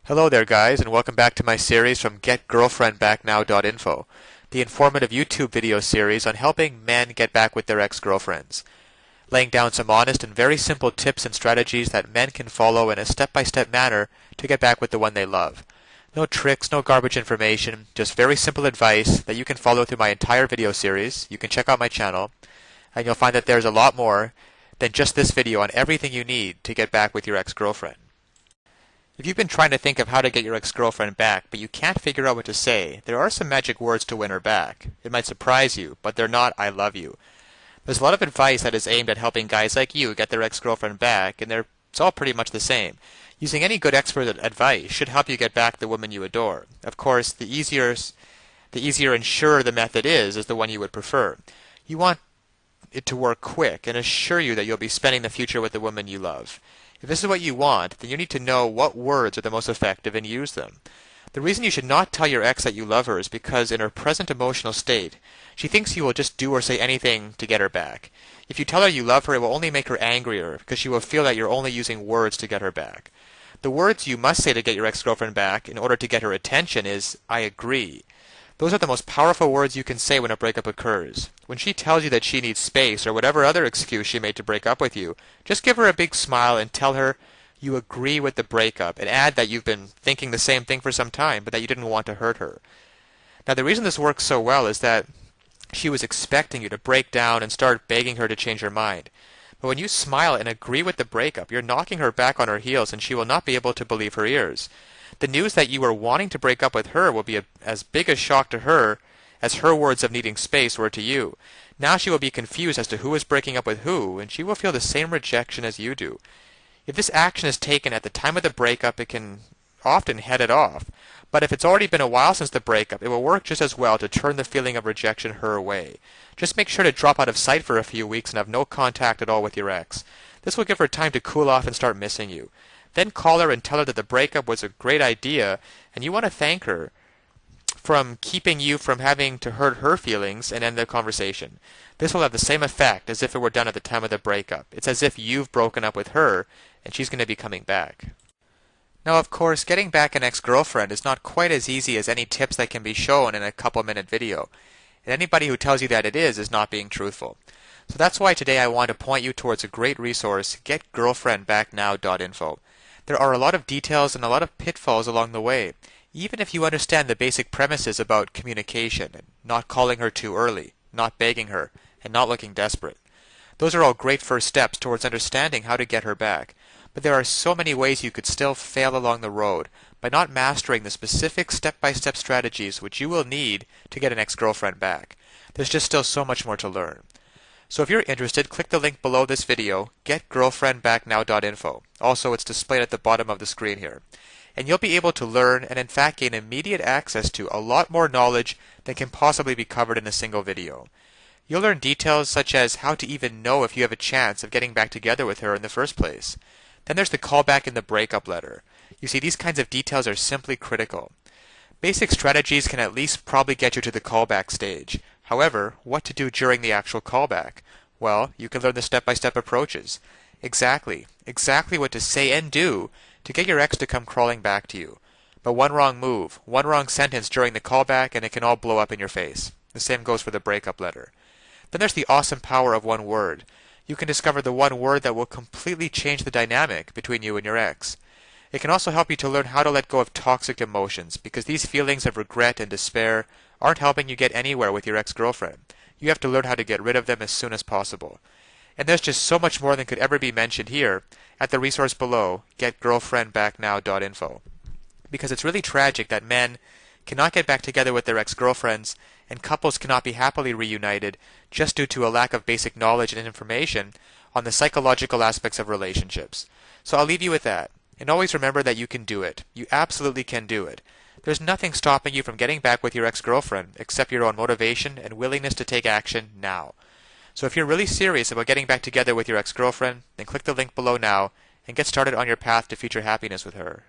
Hello there guys, and welcome back to my series from GetGirlfriendBackNow.info, the informative YouTube video series on helping men get back with their ex-girlfriends, laying down some honest and very simple tips and strategies that men can follow in a step-by-step manner to get back with the one they love. No tricks, no garbage information, just very simple advice that you can follow through my entire video series. You can check out my channel, and you'll find that there's a lot more than just this video on everything you need to get back with your ex-girlfriend. If you've been trying to think of how to get your ex-girlfriend back, but you can't figure out what to say, there are some magic words to win her back. It might surprise you, but they're not "I love you." There's a lot of advice that is aimed at helping guys like you get their ex-girlfriend back, and it's all pretty much the same. Using any good expert advice should help you get back the woman you adore. Of course, the easier and surer the method is the one you would prefer. You want it to work quick and assure you that you'll be spending the future with the woman you love. If this is what you want, then you need to know what words are the most effective and use them. The reason you should not tell your ex that you love her is because in her present emotional state, she thinks you will just do or say anything to get her back. If you tell her you love her, it will only make her angrier because she will feel that you're only using words to get her back. The words you must say to get your ex-girlfriend back in order to get her attention is "I agree." Those are the most powerful words you can say when a breakup occurs. When she tells you that she needs space or whatever other excuse she made to break up with you, just give her a big smile and tell her you agree with the breakup, and add that you've been thinking the same thing for some time, but that you didn't want to hurt her. Now, the reason this works so well is that she was expecting you to break down and start begging her to change her mind. But when you smile and agree with the breakup, you're knocking her back on her heels, and she will not be able to believe her ears. The news that you were wanting to break up with her will be as big a shock to her as her words of needing space were to you. Now she will be confused as to who is breaking up with who, and she will feel the same rejection as you do. If this action is taken at the time of the breakup, it can often head it off. But if it's already been a while since the breakup, it will work just as well to turn the feeling of rejection her way. Just make sure to drop out of sight for a few weeks and have no contact at all with your ex. This will give her time to cool off and start missing you. Then call her and tell her that the breakup was a great idea, and you want to thank her from keeping you from having to hurt her feelings, and end the conversation. This will have the same effect as if it were done at the time of the breakup. It's as if you've broken up with her, and she's going to be coming back. Now, of course, getting back an ex-girlfriend is not quite as easy as any tips that can be shown in a couple-minute video. And anybody who tells you that it is not being truthful. So that's why today I want to point you towards a great resource, GetGirlfriendBackNow.info. There are a lot of details and a lot of pitfalls along the way, even if you understand the basic premises about communication, and not calling her too early, not begging her, and not looking desperate. Those are all great first steps towards understanding how to get her back, but there are so many ways you could still fail along the road by not mastering the specific step-by-step strategies which you will need to get an ex-girlfriend back. There's just still so much more to learn. So if you're interested, click the link below this video, GetGirlfriendBackNow.info. Also, it's displayed at the bottom of the screen here. And you'll be able to learn and in fact gain immediate access to a lot more knowledge than can possibly be covered in a single video. You'll learn details such as how to even know if you have a chance of getting back together with her in the first place. Then there's the callback and the breakup letter. You see, these kinds of details are simply critical. Basic strategies can at least probably get you to the callback stage. However, what to do during the actual callback? Well, you can learn the step-by-step approaches. Exactly what to say and do to get your ex to come crawling back to you. But one wrong move, one wrong sentence during the callback, and it can all blow up in your face. The same goes for the breakup letter. Then there's the awesome power of one word. You can discover the one word that will completely change the dynamic between you and your ex. It can also help you to learn how to let go of toxic emotions, because these feelings of regret and despair aren't helping you get anywhere with your ex-girlfriend. You have to learn how to get rid of them as soon as possible. And there's just so much more than could ever be mentioned here at the resource below, GetGirlfriendBackNow.info. Because it's really tragic that men cannot get back together with their ex-girlfriends, and couples cannot be happily reunited just due to a lack of basic knowledge and information on the psychological aspects of relationships. So I'll leave you with that. And always remember that you can do it. You absolutely can do it. There's nothing stopping you from getting back with your ex-girlfriend except your own motivation and willingness to take action now. So if you're really serious about getting back together with your ex-girlfriend, then click the link below now and get started on your path to future happiness with her.